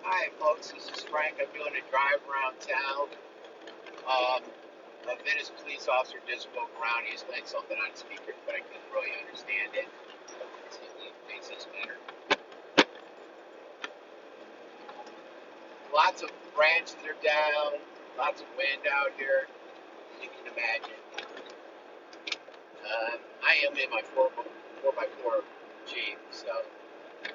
Hi folks, this is Frank. I'm doing a drive around town. A Venice police officer just spoke around. He explained something on speaker, but I couldn't really understand it. Let's see if it makes this better. Lots of branches are down, lots of wind out here, as you can imagine. I am in my 4x4 Jeep, so I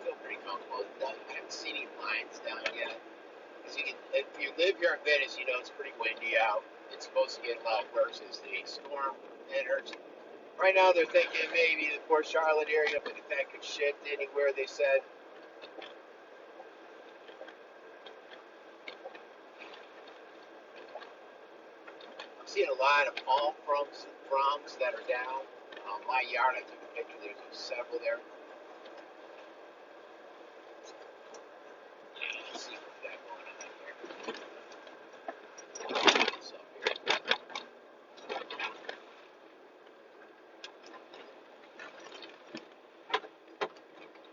feel pretty comfortable. I haven't seen any lines down yet. If you live here in Venice, you know it's pretty windy out. It's supposed to get a lot worse as the storm enters. Right now they're thinking maybe the Port Charlotte area, but if that could shift anywhere, they said. I'm seeing a lot of palm fronds that are down. My yard, I took a picture, there's several there. Let's see what's that going on here. What's up here?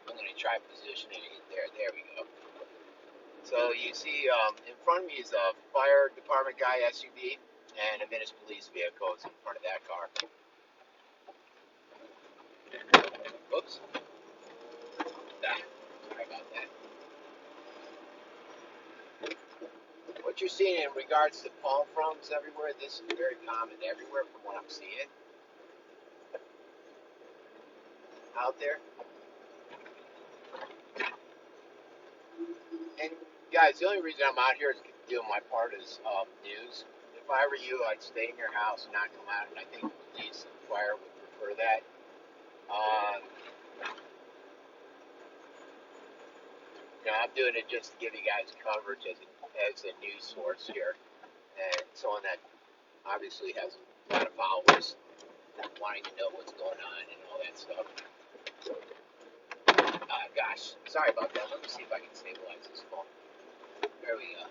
I'm going to try positioning it there. There we go. So you see in front of me is a fire department guy SUV and a Venice police vehicle is in front of that car. Whoops. Sorry about that. What you're seeing in regards to palm fronds everywhere, this is very common everywhere from what I'm seeing out there. And guys, the only reason I'm out here is doing my part as news. If I were you, I'd stay in your house and not come out, and I think the police and fire would prefer that. I'm doing it just to give you guys coverage as a news source here, and someone that obviously has a lot of followers wanting to know what's going on and all that stuff. Gosh, sorry about that. Let me see if I can stabilize this phone. There we go.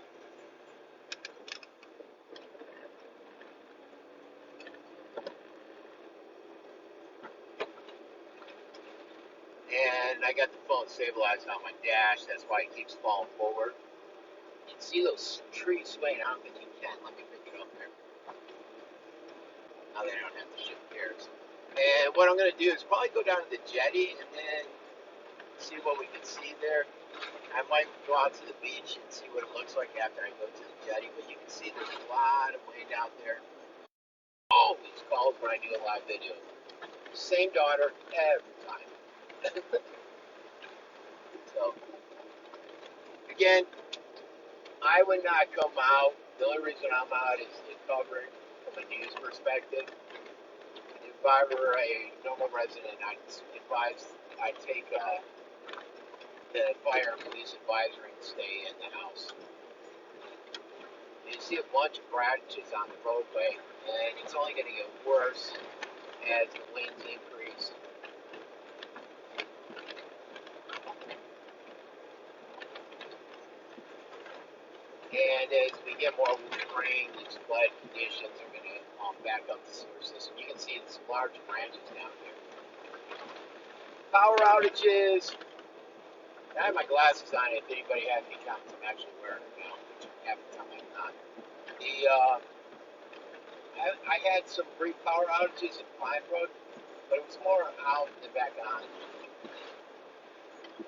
And I got the phone stabilized on my dash. That's why it keeps falling forward. You can see those trees swaying. I don't think you can. Let me pick it up there. Now they don't have to shift gears. And what I'm going to do is probably go down to the jetty and then see what we can see there. I might go out to the beach and see what it looks like after I go to the jetty. But you can see there's a lot of wind out there. Always calls when I do a live video. Same daughter every time. So, again, I would not come out. The only reason I'm out is to cover it from a news perspective. If I were a normal resident, I'd take the fire and police advisory and stay in the house. You see a bunch of branches on the roadway, and it's only going to get worse as the winds increase. And as we get more rain, these flood conditions are going to back up the sewer system. You can see some large branches down here. Power outages. I have my glasses on. If anybody has any comments, I'm actually wearing them now, which half the time I'm not. I had some brief power outages in Pine Road, but it was more out than back on.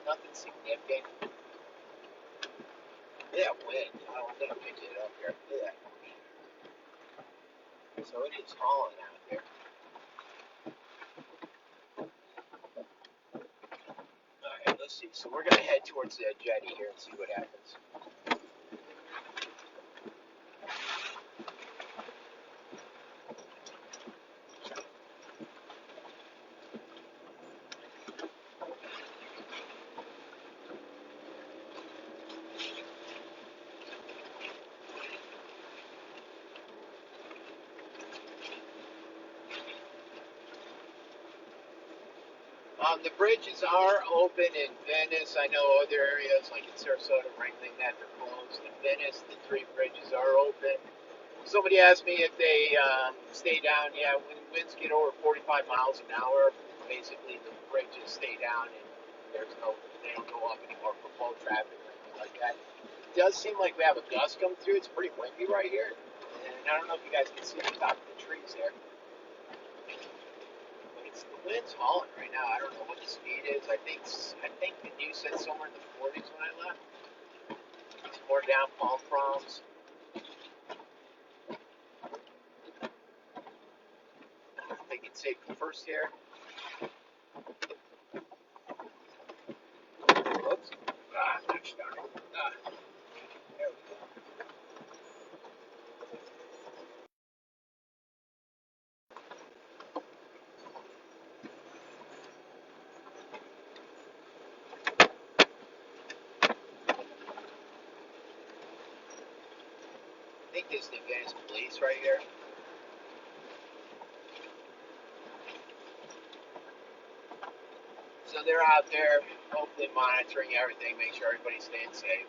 Nothing significant. Yeah, wind. I'm going to pick it up here. Yeah. So it is hauling out there. Alright, let's see. So we're going to head towards the jetty here and see what happens. The bridges are open in Venice. I know other areas like in Sarasota, Ringling, that they're closed. In Venice, the 3 bridges are open. Somebody asked me if they stay down. Yeah, when winds get over 45 miles an hour, basically the bridges stay down and they don't go up anymore for flow traffic or anything like that. It does seem like we have a gust come through. It's pretty windy right here, and I don't know if you guys can see the top of the trees there. But the wind's hauling right now. I don't know what the speed is. I think the news said somewhere in the 40s when I left. Some more down palm fronds. I think it's safe first here. Whoops. Not starting. There we go. I think this is the Venice police right here. So they're out there, hopefully monitoring everything, make sure everybody's staying safe.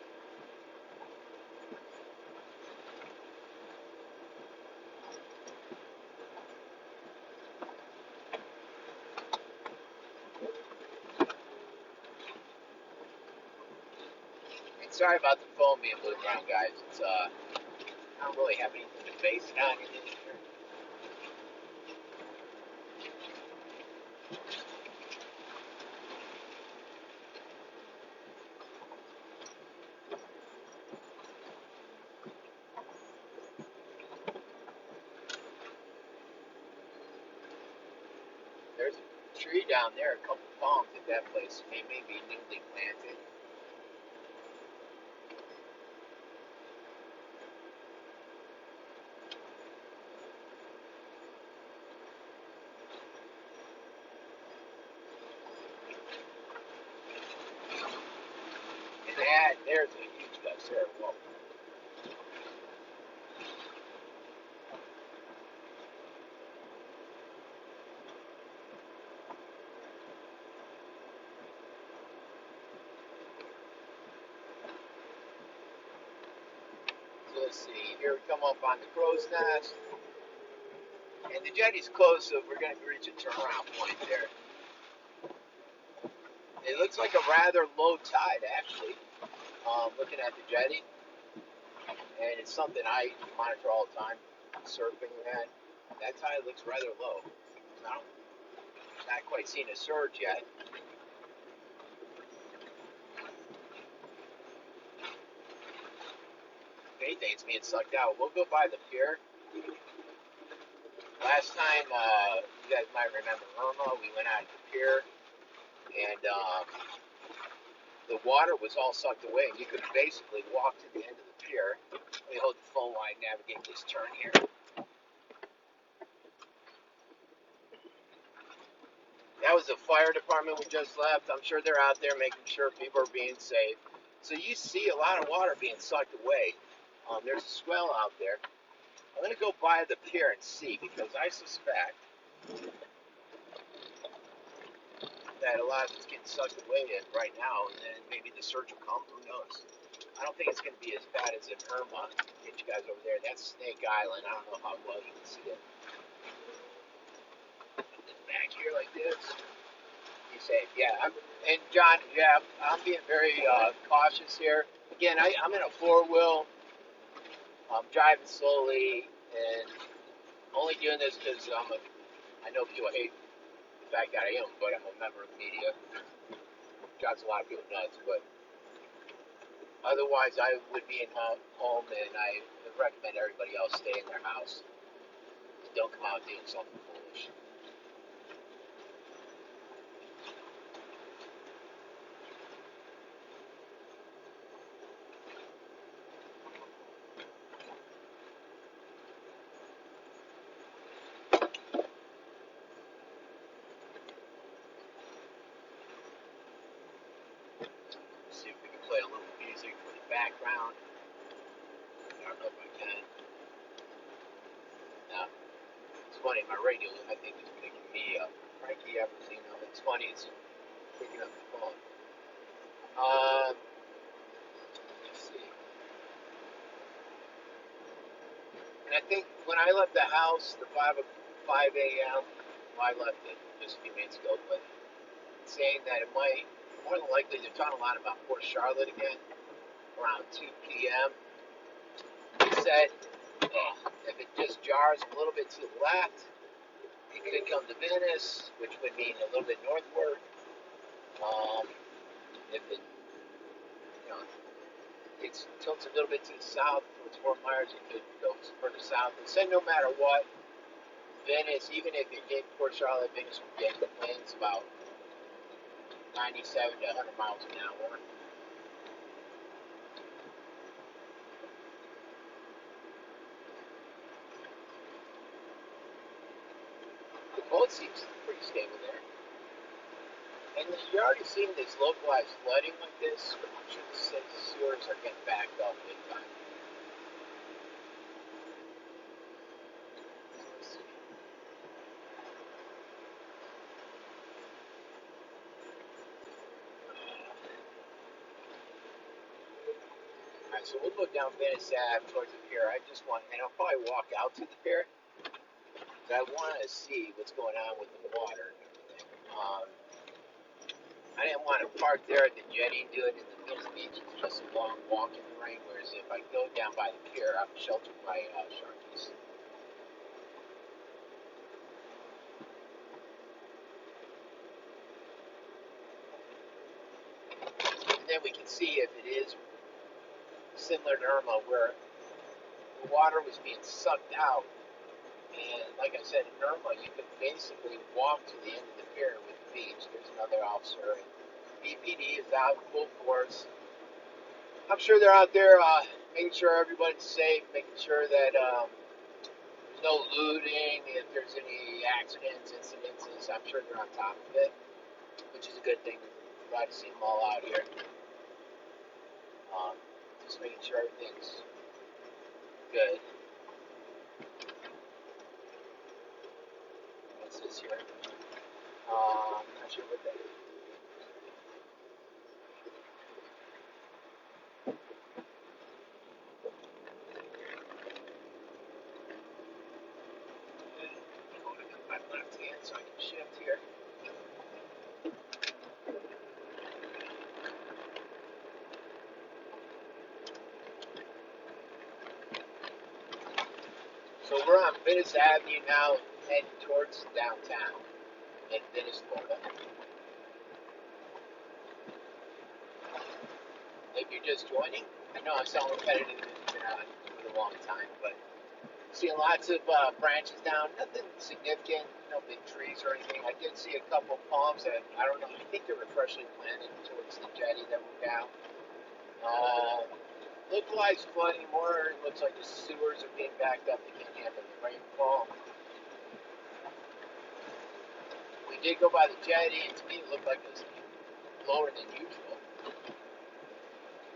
And sorry about the phone being moved around, guys. It's I don't really have anything to face it on in here. There's a tree down there, a couple palms at that place. They may be newly planted. And there's a huge gust there. Whoa. So let's see. Here we come up on the crow's nest. And the jetty's close, so we're going to reach a turnaround point there. It looks like a rather low tide, actually, looking at the jetty. And it's something I monitor all the time, surfing at. That tide looks rather low. I don't, not quite seen a surge yet. If anything, it's being sucked out. We'll go by the pier. Last time, you guys might remember Irma, we went out to the pier, and the water was all sucked away, and you could basically walk to the end of the pier. Let me hold the phone while I navigate this turn here. That was the fire department we just left. I'm sure they're out there making sure people are being safe. So you see a lot of water being sucked away. There's a swell out there. I'm going to go by the pier and see, because I suspect that a lot of it's getting sucked away right now, and then maybe the surge will come. Who knows? I don't think it's going to be as bad as in Irma. Get you guys over there. That's Snake Island. I don't know how well you can see it. Back here like this. You say, yeah. And John, yeah, I'm being very cautious here. Again, I'm in a four-wheel. I'm driving slowly, and only doing this because I know people hate the fact that I am, but I'm a member of the media. Drives a lot of people nuts, but otherwise I would be in home, and I would recommend everybody else stay in their house. Don't come out doing something foolish. See if we can play a little music for the background. I don't know if I can. No. It's funny, my radio, I think, is picking me up. Frankie Abbruzzino. It's funny, it's picking up the phone. Let's see. And I think when I left the house, the 5 a.m., well, I left it just a few minutes ago, but saying that it might, more than likely, they're talking a lot about Port Charlotte again, around 2 p.m. They said, if it just jars a little bit to the left, it could come to Venice, which would mean a little bit northward. If it, it tilts a little bit to the south towards Fort Myers, it could go further south. They said no matter what, Venice, even if it hit Port Charlotte, Venice would get winds about 97 to 100 miles an hour. The boat seems pretty stable there. And you're already seeing this localized flooding like this. I'm sure the sewers are getting backed up big time. Alright, so we'll go down Venice Ave towards the pier. I just want, and I'll probably walk out to the pier. Because I want to see what's going on with the water and everything. I didn't want to park there at the jetty and do it in the Venice Beach. It's just a long walk in the rain. Whereas if I go down by the pier, I'm sheltered by sharkies. And then we can see if it is similar to Irma, where the water was being sucked out. And like I said, in Irma, you could basically walk to the end of the pier with the beach. There's another officer. And BPD is out in full force. I'm sure they're out there making sure everybody's safe, making sure that there's no looting, if there's any accidents, incidences. I'm sure they're on top of it, which is a good thing. Glad to see them all out here. Just making sure everything's good. What's this here? Not sure what that is. My left hand so I can shift here. So we're on Venice Avenue now, heading towards downtown in Venice, Florida. If you're just joining, I know I sound repetitive, it's been on for a long time, but seeing lots of branches down, nothing significant, no big trees or anything. I did see a couple palms that, I don't know, I think they were freshly planted towards the jetty that were down. Localized flooding more, it looks like the sewers are being backed up, they can't handle the rainfall. We did go by the jetty, and to me it looked like it was lower than usual.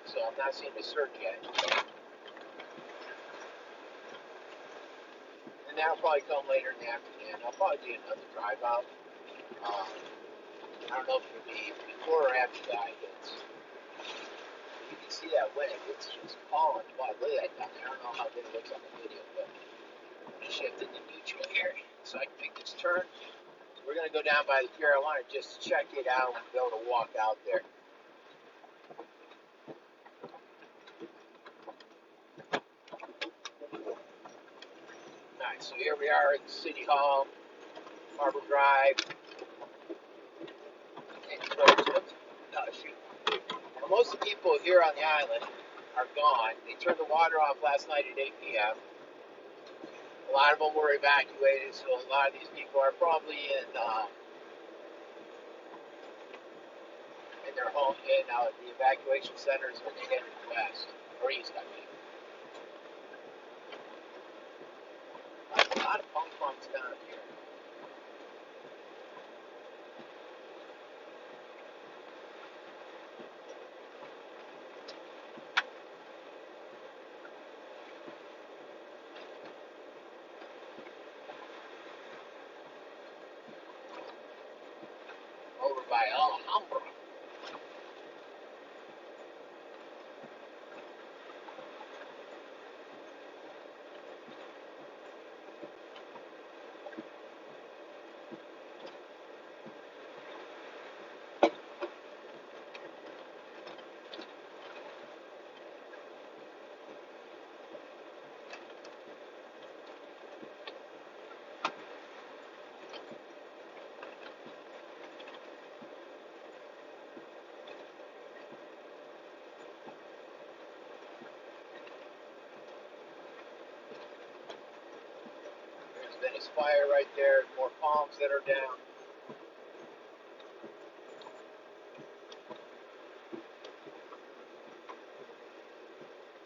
So I'm not seeing the surge yet. And that'll probably come later in the afternoon. I'll probably do another drive out. I don't know if it'll be before or after that hits. You can see that wind, it's just falling. Wow, look at that down there. I don't know how good it looks on the video, but I'm going to shift into neutral here so I can make this turn. So we're going to go down by the pier. I want to just check it out and be able to walk out there. Alright, so here we are at City Hall, Harbor Drive. Well, most of the people here on the island are gone. They turned the water off last night at 8 p.m. A lot of them were evacuated, so a lot of these people are probably in their home, in the evacuation centers when they headed west, or east, I mean. A lot of punk down here. Over by Alhambra. fire right there. More palms that are down.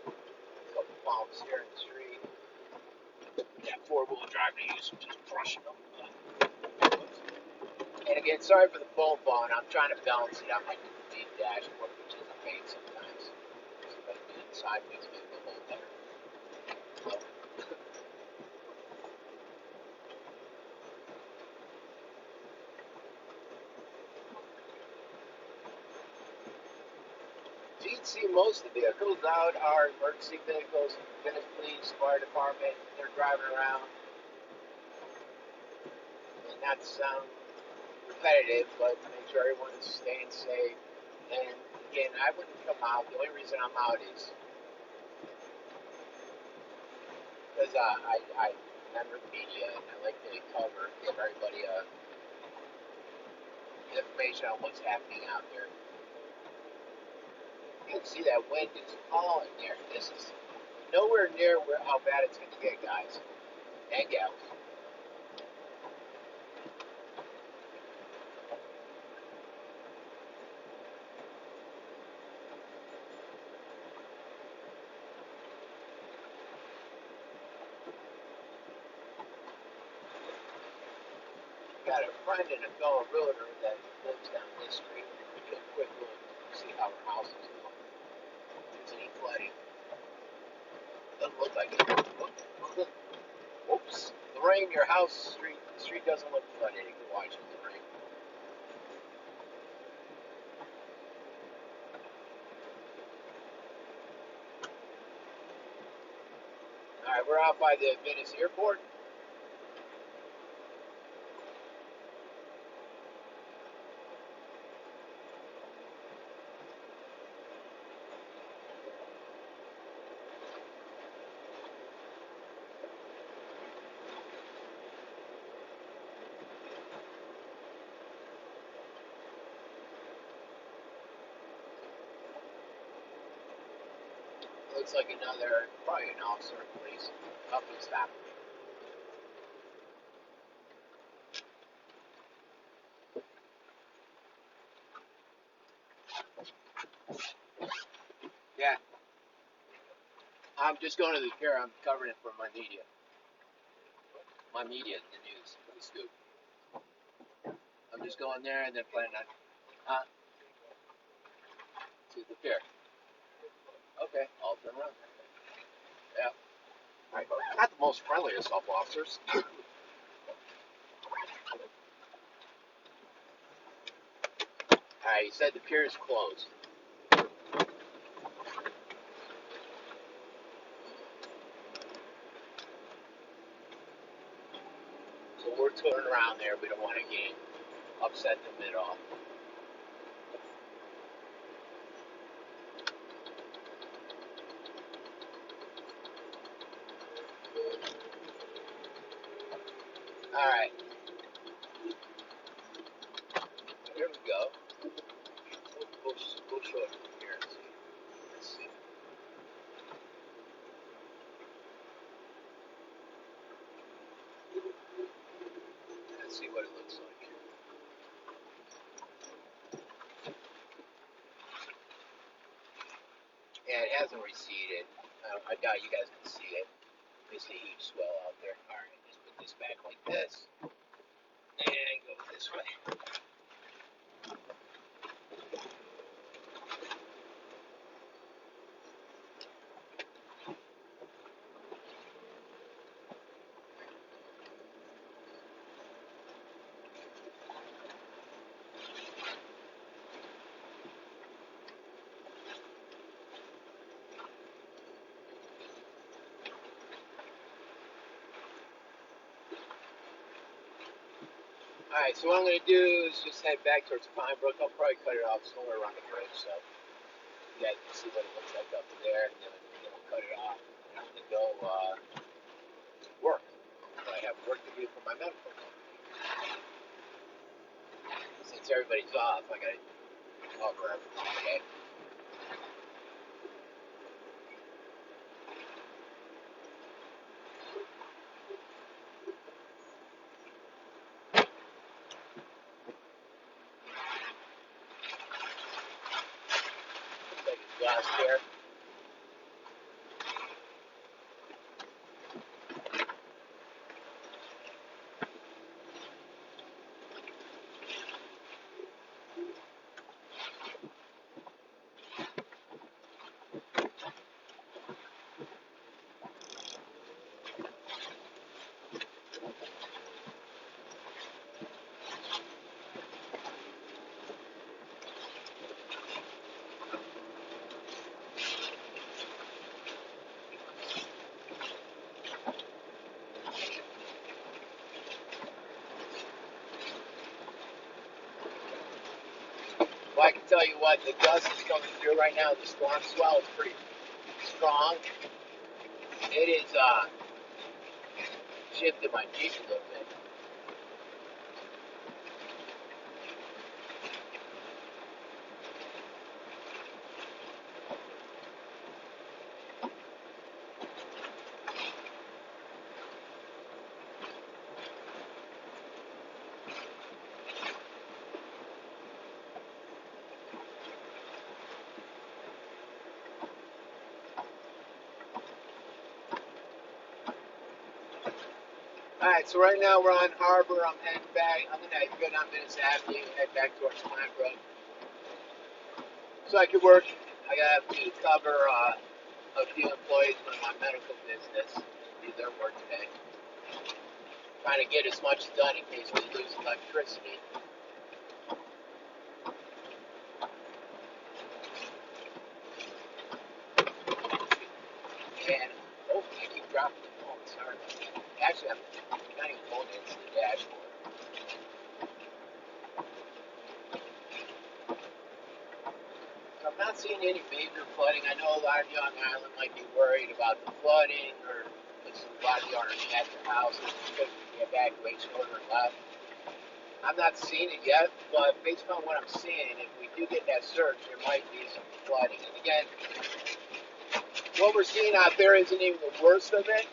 A couple palms here in the street. That four-wheel drive to use, just crushing them. And again, sorry for the phone phone. I'm trying to balance it on my new dashboard, which is a pain sometimes. So if I do it sideways, maybe a little better. So you can see most of the vehicles out are emergency vehicles, Venice Police, Fire Department. They're driving around. And not to sound repetitive, but to make sure everyone is staying safe. And again, I wouldn't come out. The only reason I'm out is because I'm with media and I like to cover, give everybody information on what's happening out there. You can see that wind is hauling there. This is nowhere near how bad it's going to get, guys and gals. Got a friend and a fellow realtor that lives down this street. We took a quick look to see how her house is going. Is any flooding? Doesn't look like it. Whoops. Lorraine, your house the street doesn't look flooded. You can watch it, Lorraine. Alright, we're out by the Venice airport. Looks like probably an officer of police up and stop. Yeah. I'm just going to the pier. I'm covering it for my media. My media, the news, the scoop. I'm just going there and then planning on to the pier. Okay, I'll turn around. Yeah. Alright, not the most friendliest of officers. Alright, he said the pier is closed. So we're turning around there. We don't want to get upset them at all. Alright. Here we go. We'll show it from here and see. Let's see. Let's see what it looks like. Yeah, it hasn't receded. I doubt you guys can see it. There's a huge swell out there. Alright, just put this back like this. And go this way. Alright, so what I'm going to do is just head back towards Pinebrook. I'll probably cut it off somewhere around the bridge, so you guys can see what it looks like up there, and then we'll cut it off. I'm going to go work. I have work to do for my medical. Since everybody's off, I got to cover everything, okay? here. Well, I can tell you what, the dust is coming through right now. The storm swell is pretty strong. It is shifted my Jeep a little bit. Alright, so right now we're on Harbor. I'm heading back. I'm going to go down Venice Avenue and head back towards Plant Road. So I could work. I got to cover a few employees with my medical business and do their work today. Trying to get as much done in case we lose electricity. And, oh, I keep dropping the phone. Sorry about that. Actually, I'm not even holding it to the dashboard. So I'm not seeing any major flooding. I know a lot of you on the island might be worried about the flooding, or because a lot of you aren't at their houses because the evacuation order left. I'm not seeing it yet, but based on what I'm seeing, if we do get that surge, there might be some flooding. And again, what we're seeing out there isn't even the worst of it.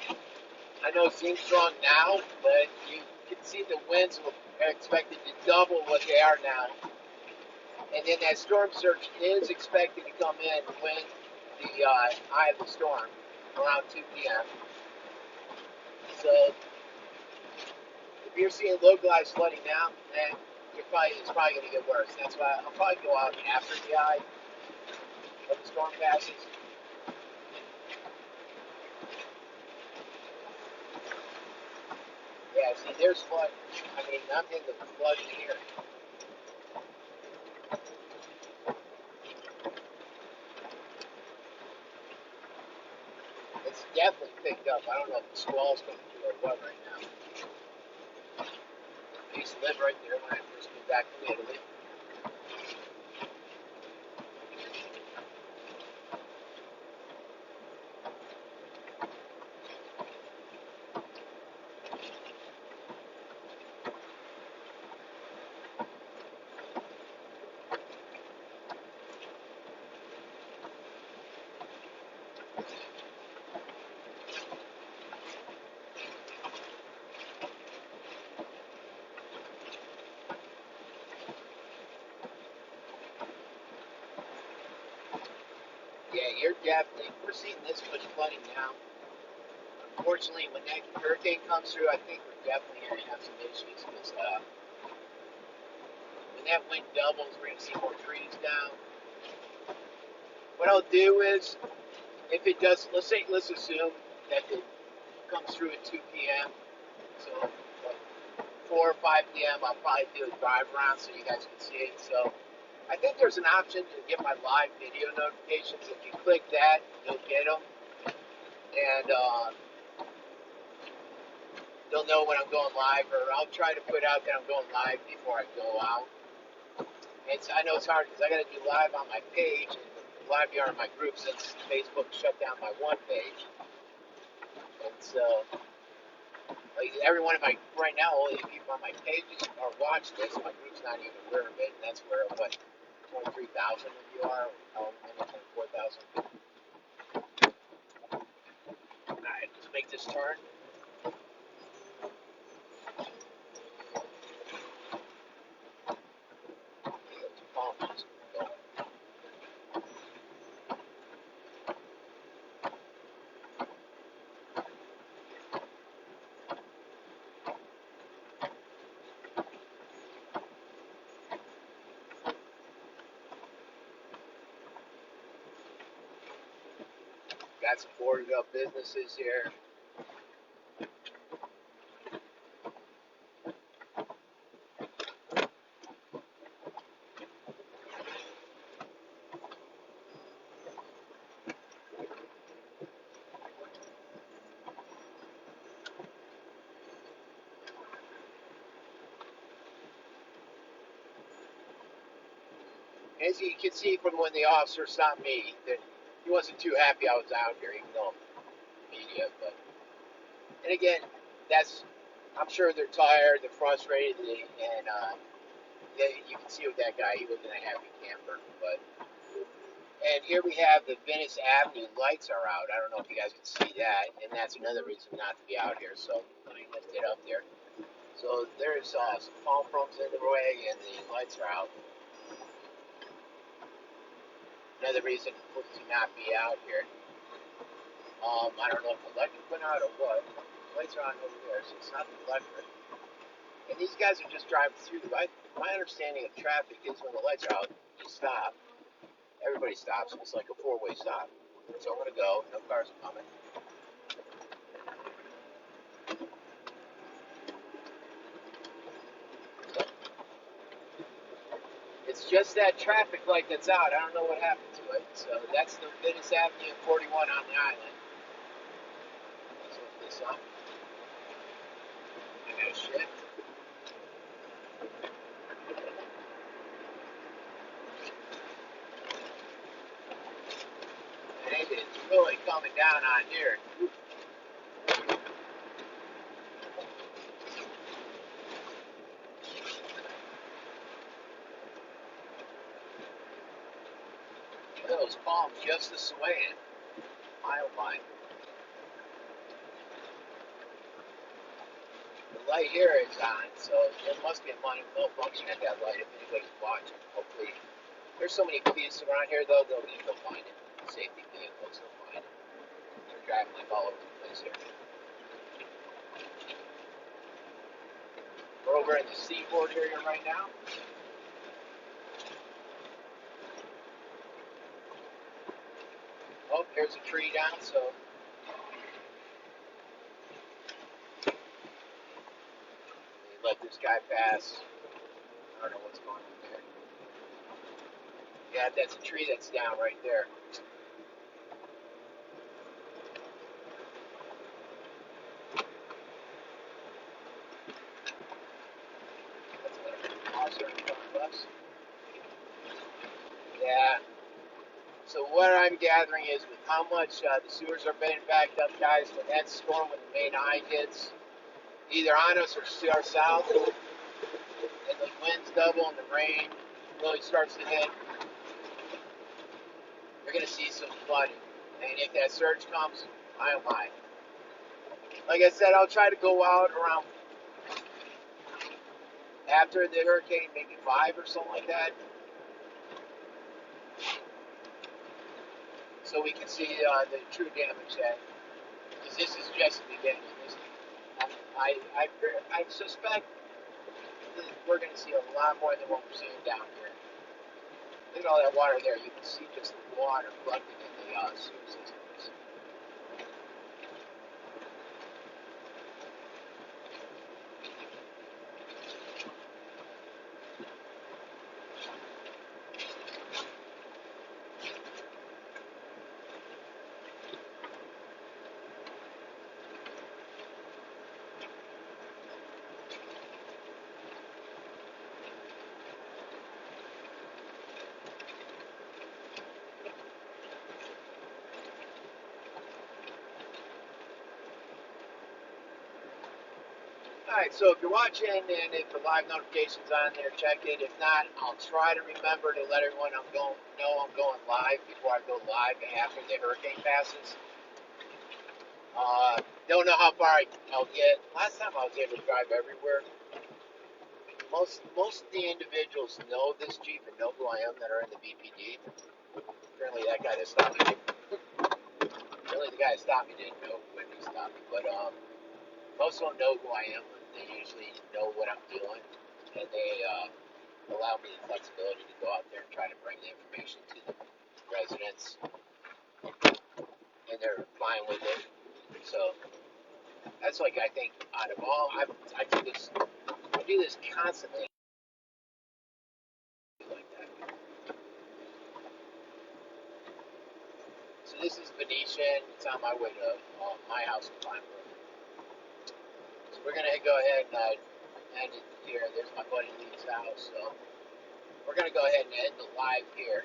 I know it seems strong now, but you can see the winds are expected to double what they are now. And then that storm surge is expected to come in when the eye of the storm, around 2 p.m. So if you're seeing localized flooding now, then it's probably going to get worse. That's why I'll probably go out after the eye of the storm passes. Yeah, see, there's flood. I mean, I'm in the flood here. It's definitely picked up. I don't know if the squall's coming through or what right now. I used to live right there when I first moved back to Italy. Yeah, we're seeing this much flooding now. Unfortunately, when that hurricane comes through, I think we're definitely going to have some issues because when that wind doubles, we're going to see more trees down. What I'll do is, if it does, let's assume that it comes through at 2 p.m. So 4 or 5 p.m. I'll probably do a drive around so you guys can see it. So I think there's an option to get my live video notifications. If you click that, you'll get them. And you'll know when I'm going live, or I'll try to put out that I'm going live before I go out. I know it's hard because I got to do live on my page and live here on my group since Facebook shut down my one page. And so, like, everyone in my, right now, only the people on my pages are watching this. My group's not even aware of it, and that's where, 23,000 of you are, or 24,000. Alright, let's make this turn. Got some boarded up businesses here. As you can see from when the officer stopped me, that he wasn't too happy I was out here, even though media. But and again, I'm sure they're tired, they're frustrated, and you can see with that guy, he wasn't a happy camper. But and here we have the Venice Avenue lights are out. I don't know if you guys can see that, and that's another reason not to be out here. So let me lift it up there. So there's some palm fronds in the way, and the lights are out. Another reason to not be out here. I don't know if the electric went out or what. The lights are on over there, so it's not the electric. And these guys are just driving through. My understanding of traffic is when the lights are out, you stop. Everybody stops, and it's like a four-way stop. So I'm going to go. No cars are coming. So it's just that traffic light that's out. I don't know what happened to it. So that's the Venice Avenue and 41 on the island. Let's look this up. I got a shift. And it's really coming down on here. Those palms just a swaying. Mile line. The light here is on, so there must be a malfunction at that light if anybody's watching. Hopefully, there's so many police around here though, they'll find it. Safety vehicles, they'll find it. They're driving like all over the place here. We're over in the seaboard area right now. Oh, there's a tree down, so let this guy pass. I don't know what's going on there. Yeah, that's a tree that's down right there. That's another officer in front of us. Yeah. So what I'm gathering is with how much the sewers are being backed up, guys, when that storm with the main eye hits, either on us or to our south, and the winds double and the rain really starts to hit, you're going to see some flooding. And if that surge comes, oh my. Like I said, I'll try to go out around after the hurricane, maybe 5 or something like that, so we can see the true damage that, because this is just the beginning. I suspect that we're going to see a lot more than what we're seeing down here. Look at all that water there. You can see just the water collecting in the sewer systems. Alright, so if you're watching and if the live notification's on there, check it. If not, I'll try to remember to let everyone know I'm going live before I go live after the hurricane passes. Don't know how far I'll get. Last time I was able to drive everywhere. Most of the individuals know this Jeep and know who I am that are in the BPD. Apparently that guy that stopped me didn't know when he stopped me, but most of them know who I am. They usually know what I'm doing, and they allow me the flexibility to go out there and try to bring the information to the residents. and they're fine with it. So that's like I think out of all, I do this constantly like that. So this is Venetian. It's on my way to my house in Pine Brook. So we're gonna go ahead and end it here. There's my buddy Lee's house. So we're gonna go ahead and end the live here.